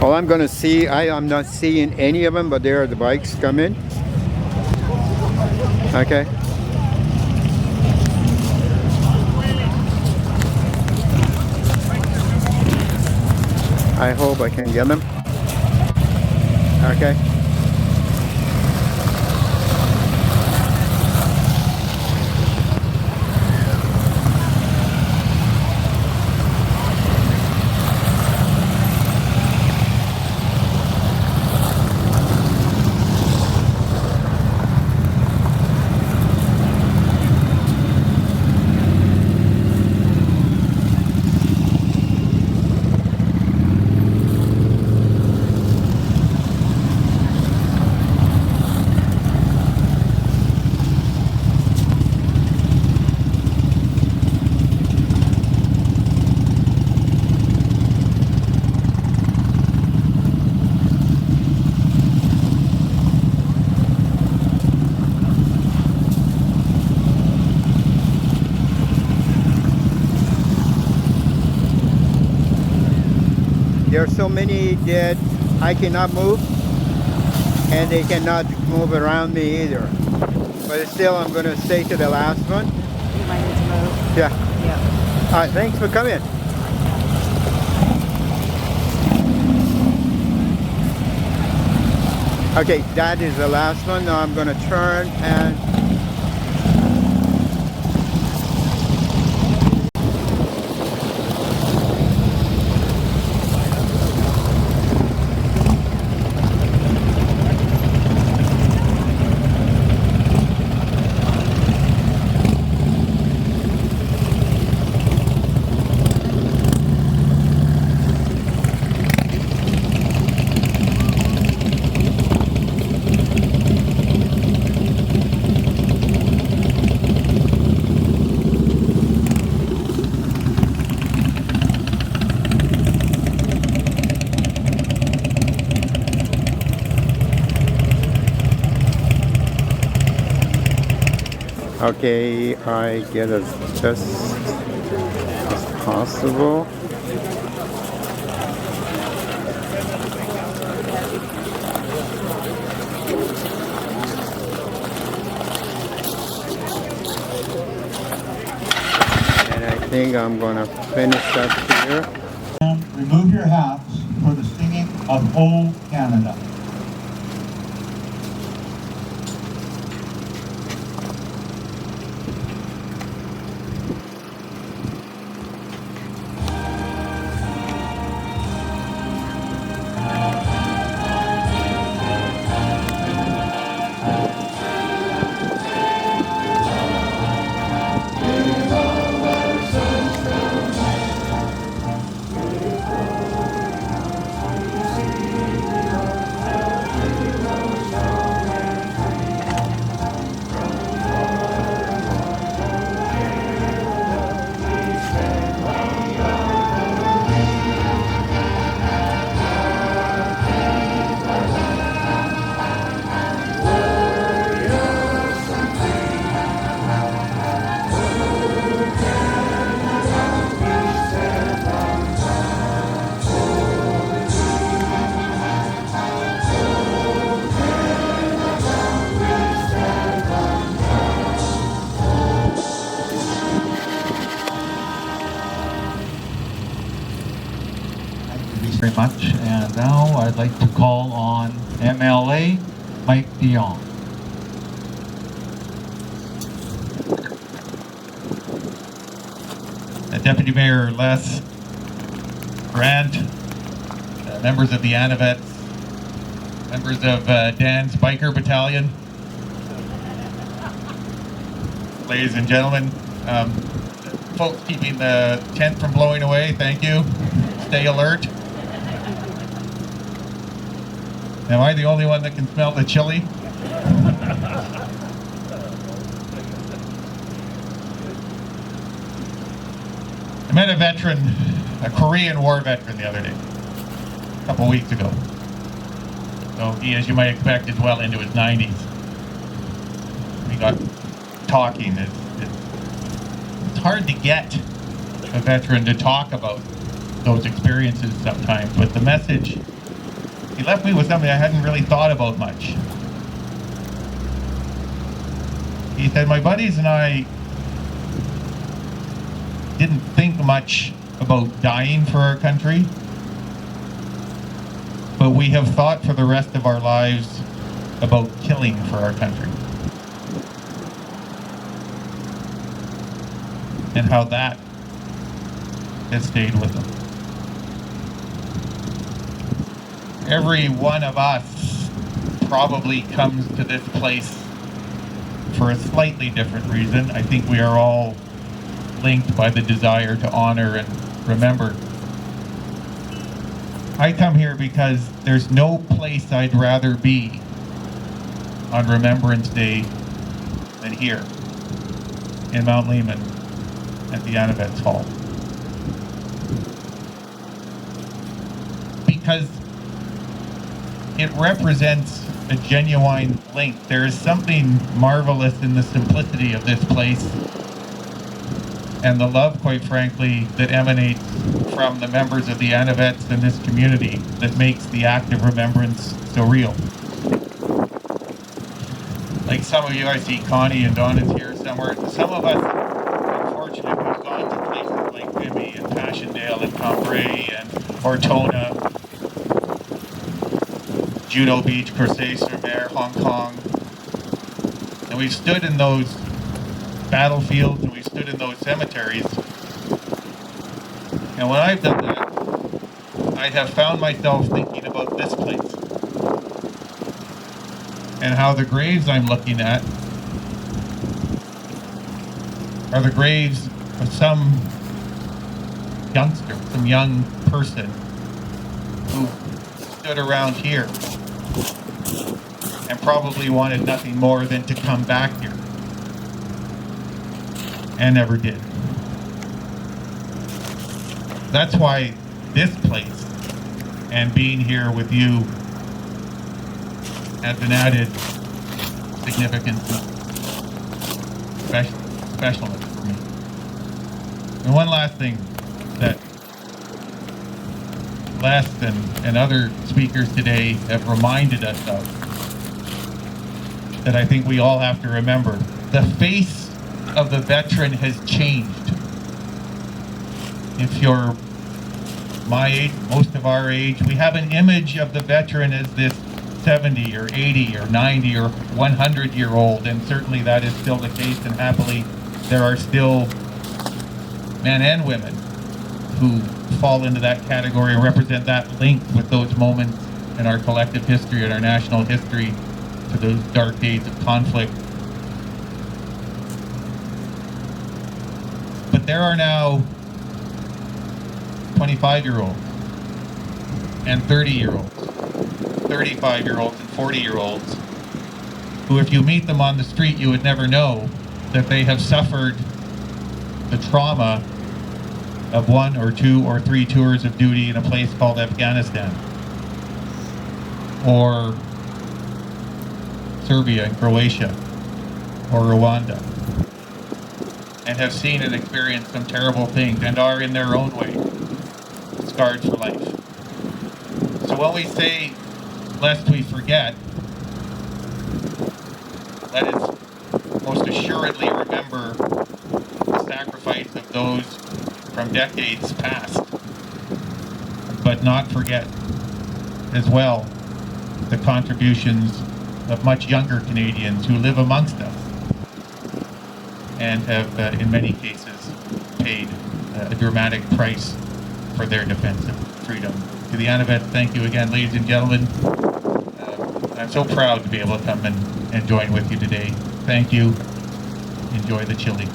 Well, I'm going to see, I'm not seeing any of them, but there are the bikes coming. Okay. I hope I can get them. Okay. There are so many that I cannot move, and they cannot move around me either. But still, I'm going to stay to the last one. You might need to move. Yeah. Yeah. All right, thanks for coming. Okay, that is the last one. Now I'm going to turn and... Okay, I get as best as possible. And I think I'm gonna finish up here. And remove your hats for the singing of O Canada. Very much, and now I'd like to call on MLA Mike DeJong. Deputy Mayor Les, Grant, members of the ANAVETS, members of Dan's Biker Battalion, ladies and gentlemen, folks keeping the tent from blowing away, thank you. Stay alert. Am I the only one that can smell the chili? I met a veteran, a Korean War veteran the other day, a couple weeks ago. So he, as you might expect, is well into his 90s. We got talking. It's hard to get a veteran to talk about those experiences sometimes, but the message he left me with something I hadn't really thought about much. He said, my buddies and I didn't think much about dying for our country, but we have thought for the rest of our lives about killing for our country. And how that has stayed with them. Every one of us probably comes to this place for a slightly different reason. I think we are all linked by the desire to honor and remember. I come here because there's no place I'd rather be on Remembrance Day than here in Mount Lehman at the ANAVETS Hall. Because it represents a genuine link. There is something marvelous in the simplicity of this place and the love, quite frankly, that emanates from the members of the ANAVETS in this community that makes the act of remembrance so real. Like some of you, I see Connie and Don is here somewhere. Some of us are fortunate who've gone to places like Vimy and Passchendaele and Cambrai and Ortona, Juno Beach, Crozet-sur-Mer, Hong Kong. And we've stood in those battlefields and we've stood in those cemeteries. And when I've done that, I have found myself thinking about this place and how the graves I'm looking at are the graves of some youngster, some young person who stood around here and probably wanted nothing more than to come back here and never did. That's why this place and being here with you has an added significance and specialness for me. And one last thing that Les and other speakers today have reminded us of, that I think we all have to remember. The face of the veteran has changed. If you're my age, most of our age, we have an image of the veteran as this 70 or 80 or 90 or 100-year-old, and certainly that is still the case, and happily there are still men and women who fall into that category and represent that link with those moments in our collective history and our national history to those dark days of conflict. But there are now 25-year-olds and 30-year-olds, 35-year-olds and 40-year-olds who, if you meet them on the street, you would never know that they have suffered the trauma of 1 or 2 or 3 tours of duty in a place called Afghanistan, or Serbia and Croatia, or Rwanda, and have seen and experienced some terrible things and are in their own way scarred for life. So when we say, lest we forget, let us most assuredly remember the sacrifice of those from decades past, but not forget as well the contributions of much younger Canadians who live amongst us and have, in many cases, paid a dramatic price for their defense of freedom. To the ANAVETS, thank you again, ladies and gentlemen. I'm so proud to be able to come and join with you today. Thank you. Enjoy the chili.